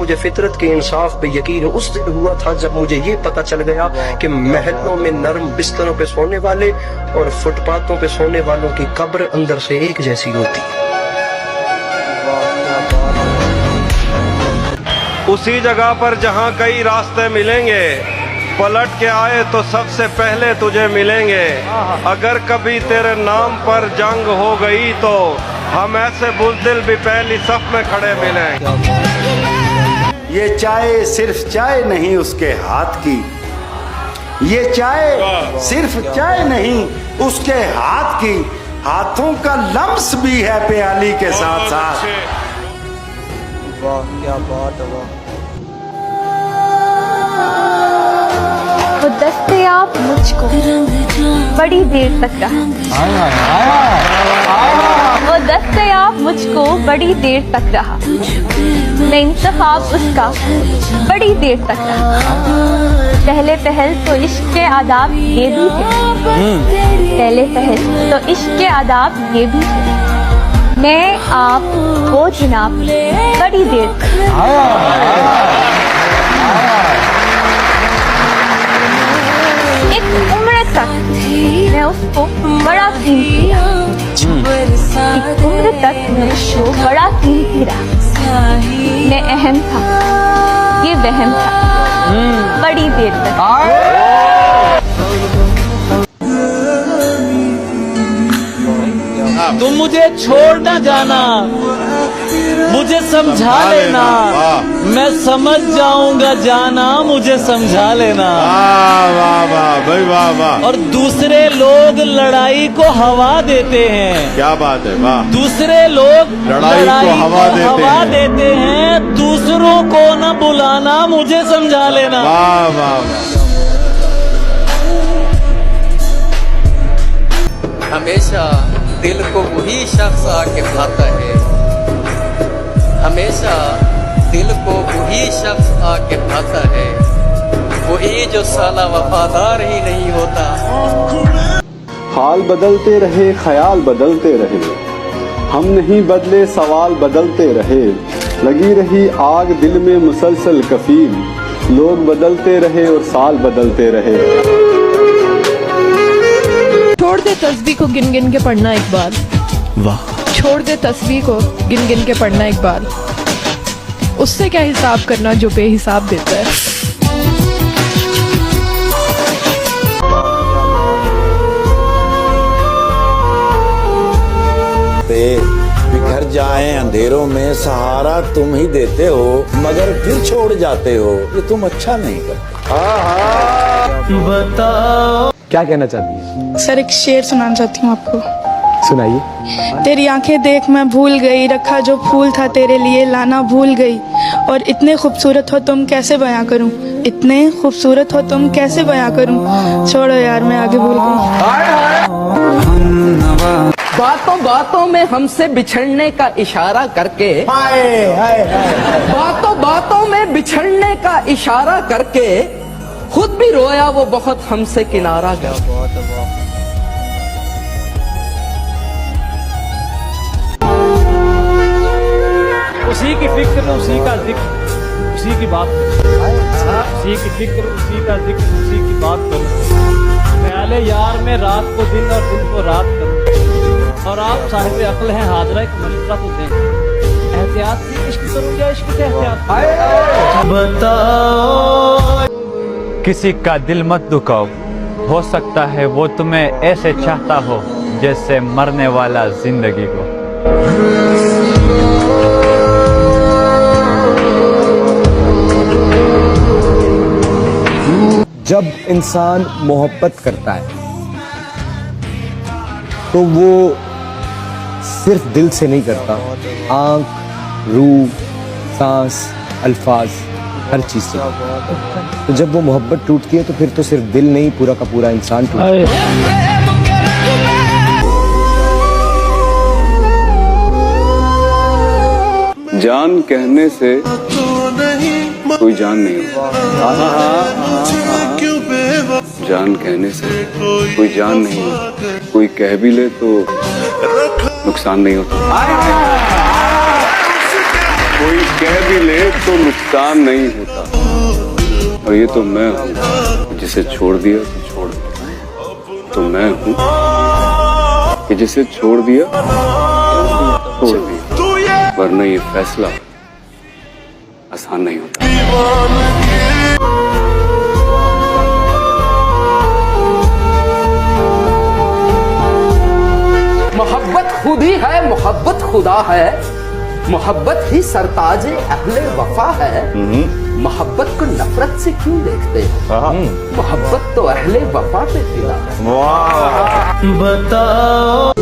मुझे फितरत के इंसाफ पे यकीन उस दिन हुआ था जब मुझे ये पता चल गया कि महलों में नरम बिस्तरों पे सोने वाले और फुटपाथों पे सोने वालों की कब्र अंदर से एक जैसी होती है। उसी जगह पर जहां कई रास्ते मिलेंगे, पलट के आए तो सबसे पहले तुझे मिलेंगे। अगर कभी तेरे नाम पर जंग हो गई तो हम ऐसे बुज़दिल भी पहली सफ में खड़े मिलेंगे। ये चाय सिर्फ चाय नहीं उसके हाथ की, ये चाय सिर्फ चाय नहीं उसके हाथ की, हाथों का लम्स भी है प्याली के साथ साथ। वाह क्या बात है, वाह। वो दस्तयाब मुझको बड़ी देर तक रहा, वो दस्तयाब मुझको बड़ी देर तक रहा, मैं इंतखाब उसका बड़ी देर तक रहा। पहले पहल तो इश्क के आदाब ये भी थे, पहले पहल तो इश्क के आदाब ये भी थे, मैं आप वो जनाब बड़ी देर तक। एक उम्र तक मैं उसको बड़ा कीमती रहा, एक उम्र तक मैं उसको बड़ा कीमती रहा। मैं अहम था, ये वहम था, बड़ी देर तक। तुम मुझे छोड़ न जाना, मुझे समझा लेना, मैं समझ जाऊंगा जाना, मुझे समझा लेना। वाह वाह भाई वाह वाह। और दूसरे लोग लड़ाई को हवा देते हैं, क्या बात है, वाह। दूसरे लोग लड़ाई को हवा देते हैं, दूसरों को न बुलाना, मुझे समझा लेना। वाह वाह वाह। हमेशा दिल को वही शख्स आके भाता है, हमेशा दिल को वही शख्स आके भाता है, वही जो साला वफादार ही नहीं होता। हाल बदलते रहे, ख्याल बदलते रहे, हम नहीं बदले, सवाल बदलते रहे, लगी रही आग दिल में मुसलसल कफील, लोग बदलते रहे और साल बदलते रहे। छोड़ दे तस्बीह को गिन गिन के पढ़ना एक बार, वाह। छोड़ दे तस्बीह को गिन गिन के पढ़ना एक बार, उससे क्या हिसाब करना जो बेहिसाब देता है। बिखर जाए अंधेरों में सहारा तुम ही देते हो, मगर फिर छोड़ जाते हो, ये तुम अच्छा नहीं करते। बताओ क्या कहना चाहती है? सर एक शेर सुनाना चाहती हूँ आपको। सुनाइए। तेरी आंखें देख मैं भूल गई, रखा जो फूल था तेरे लिए लाना भूल गई, और इतने खूबसूरत हो तुम कैसे बयां करूं, इतने खूबसूरत हो तुम कैसे बयां करूं, छोड़ो यार मैं आगे भूल गई। बातों बातों में हमसे बिछड़ने का इशारा करके, बातों बातों में बिछड़ने का इशारा करके, खुद भी रोया वो बहुत हमसे किनारा गया। उसी की फिक्र, उसी का जिक्र, उसी की बात, उसी की फिक्र, उसी का जिक्र, उसी की बात करो। ख्याले यार में रात को दिन और दिन को रात करो, और आप साहिब अक्ल हैं, हाजरा एक मशवरा तो दें, एहतियात से इश्क करूं या इश्क से एहतियात? बताओ। किसी का दिल मत दुखाओ, हो सकता है वो तुम्हें ऐसे चाहता हो जैसे मरने वाला जिंदगी को। जब इंसान मोहब्बत करता है तो वो सिर्फ दिल से नहीं करता, आंख, रूह, सांस, अल्फाज, हर चीज से। तो जब वो मोहब्बत टूटती है तो फिर तो सिर्फ दिल नहीं, पूरा का पूरा इंसान टूटता है। जान कहने से कोई जान नहीं होता, जान कहने से कोई जान नहीं होता, कोई कह भी ले तो नुकसान नहीं होता। कोई कह भी ले तो नुकसान नहीं होता, और ये तो मैं हूँ जिसे छोड़ दिया तो छोड़ दिया, तो मैं हूँ कि जिसे छोड़ दिया छोड़ दिया, वरना ये फैसला आसान नहीं होता। मोहब्बत खुद ही है, मोहब्बत खुदा है, मोहब्बत ही सरताज अहले वफा है। मोहब्बत को नफरत से क्यों देखते हैं, मोहब्बत तो अहले वफा पे फिदा है। बताओ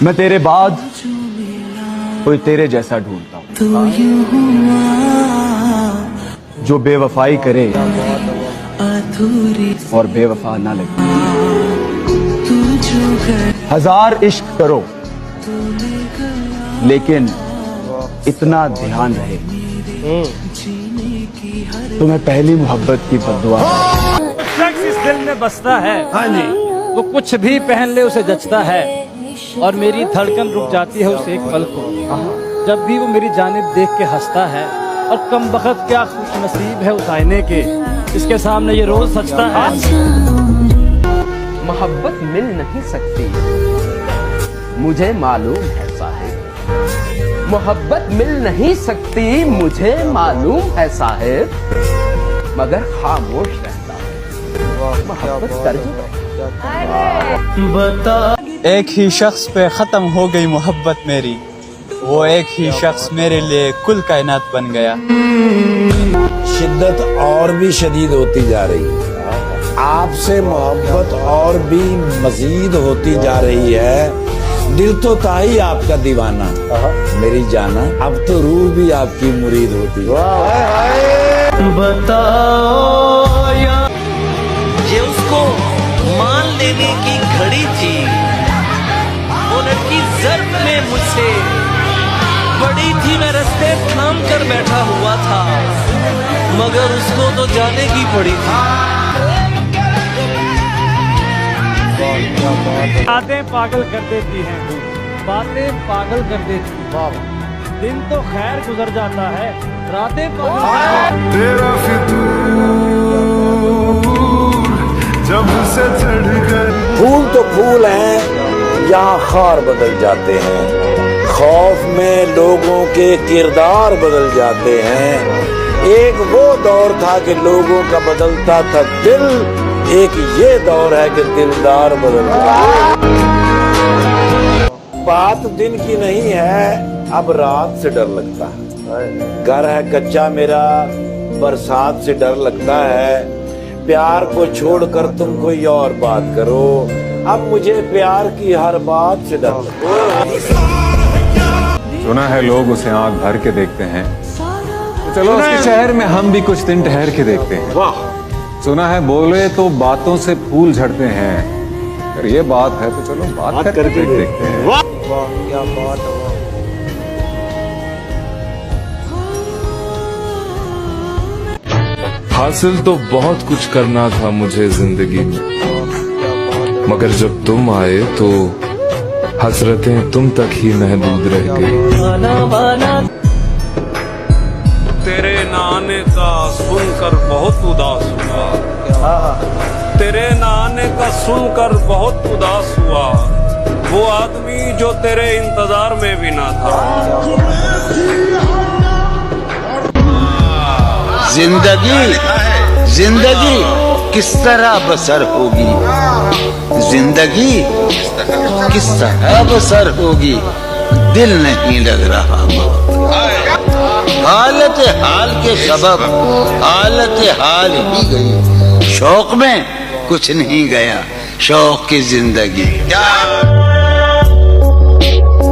मैं तेरे बाद कोई तेरे जैसा ढूंढता हूँ, जो बेवफाई करे और बेवफा ना लगे। हजार इश्क करो लेकिन इतना ध्यान रहे तुम्हें पहली मोहब्बत की बद्दुआ शख्स इस दिल में बसता है, हाँ जी, वो कुछ भी पहन ले उसे जचता है, और मेरी धड़कन रुक जाती है उसे एक पल को, जब भी वो मेरी जानिब देख के हंसता है। और कम बख्त क्या खुश नसीब है उस आईने के, इसके सामने ये रोज सजता है। मोहब्बत मिल नहीं सकती मुझे मालूम है साहिब, मोहब्बत मिल नहीं सकती मुझे मालूम है साहिब, मगर खामोश रहता है मोहब्बत कर बता एक ही शख्स पे ख़त्म हो गई मोहब्बत मेरी, वो एक ही शख्स मेरे लिए कुल कायनात बन गया। शिद्दत और भी शदीद होती जा रही है, आपसे मोहब्बत और भी मजीद होती जा रही है। दिल तो था ही आपका दीवाना मेरी जाना, अब तो रूह भी आपकी मुरीद होती है। बताओ ये उसको मान लेने की घड़ी थी, वो लड़की ज़र्ब में मुझसे बड़ी थी, मैं रास्ते थाम कर बैठा हुआ था, मगर उसको तो जाने की पड़ी थी। बातें पागल कर देती हैं, बातें पागल कर देती हैं, दिन तो खैर गुजर जाता है, रातें तेरा जब से चढ़ गए। फूल तो फूल हैं, यहाँ खार बदल जाते हैं, खौफ में लोगों के किरदार बदल जाते हैं। एक वो दौर था कि लोगों का बदलता था दिल, एक ये दौर है कि दिलदार बदल जाते हैं। बात दिन की नहीं है, अब रात से डर लगता है। घर है कच्चा मेरा, बरसात से डर लगता है। प्यार को छोड़कर तुम कोई और बात करो, अब मुझे प्यार की हर बात से डर लगता है। सुना है लोग उसे आंख भर के देखते हैं, तो चलो उसके शहर में हम भी कुछ दिन ठहर के देखते हैं। वाह! सुना है बोले तो बातों से फूल झड़ते हैं, अगर ये बात है तो चलो बात करके देखते हैं। वाह क्या बात है। हासिल तो बहुत कुछ करना था मुझे जिंदगी में, मगर जब तुम आए तो हसरतें तुम तक ही महदूद रह गई। तेरे नाने का सुनकर बहुत उदास हुआ, तेरे नाने का सुनकर बहुत उदास हुआ, वो आदमी जो तेरे इंतजार में भी ना था। जिंदगी किस तरह बसर होगी, जिंदगी किस तरह बसर होगी, दिल नहीं लग रहा। हालत हाल के सबब हालत हाल ही गई, शौक में कुछ नहीं गया, शौक की जिंदगी।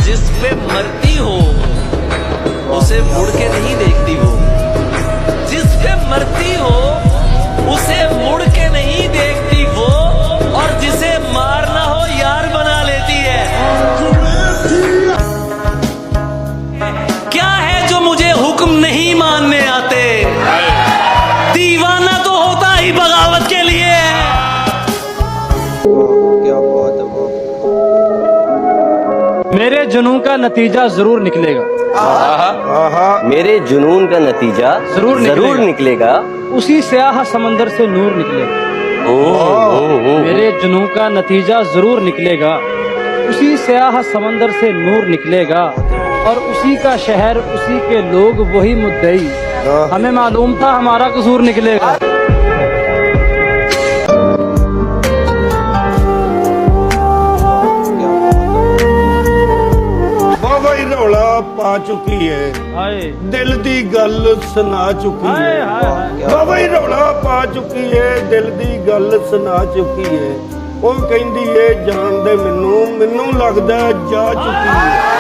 जिस पे मरती हो उसे मुड़ के नहीं देखती वो, जिस पे मरती हो उसे मुड़ के नहीं देखती वो, और जिसे मारना हो यार बना लेती है। क्या है जो मुझे हुक्म नहीं मानने आते, दीवाना तो होता ही बगावत के लिए। मेरे जुनून का नतीजा जरूर निकलेगा। मेरे जुनून का नतीजा जरूर निकलेगा। उसी स्याह समंदर से नूर निकलेगा। मेरे जुनून का नतीजा जरूर निकलेगा। उसी स्याह समंदर से नूर निकलेगा। और उसी का शहर, उसी के लोग, वही मुद्दई। हमें मालूम था हमारा कसूर निकलेगा। बाबा ही रौला पा चुकी है, दिल दी गल सुना चुकी है। बाबा ही रौला पा चुकी है, दिल दी गल सुना चुकी है। ਉਹ ਕਹਿੰਦੀ ਏ ਜਾਣ ਦੇ ਮੈਨੂੰ ਲੱਗਦਾ ਜਾ ਚੁੱਕੀ ਹੈ।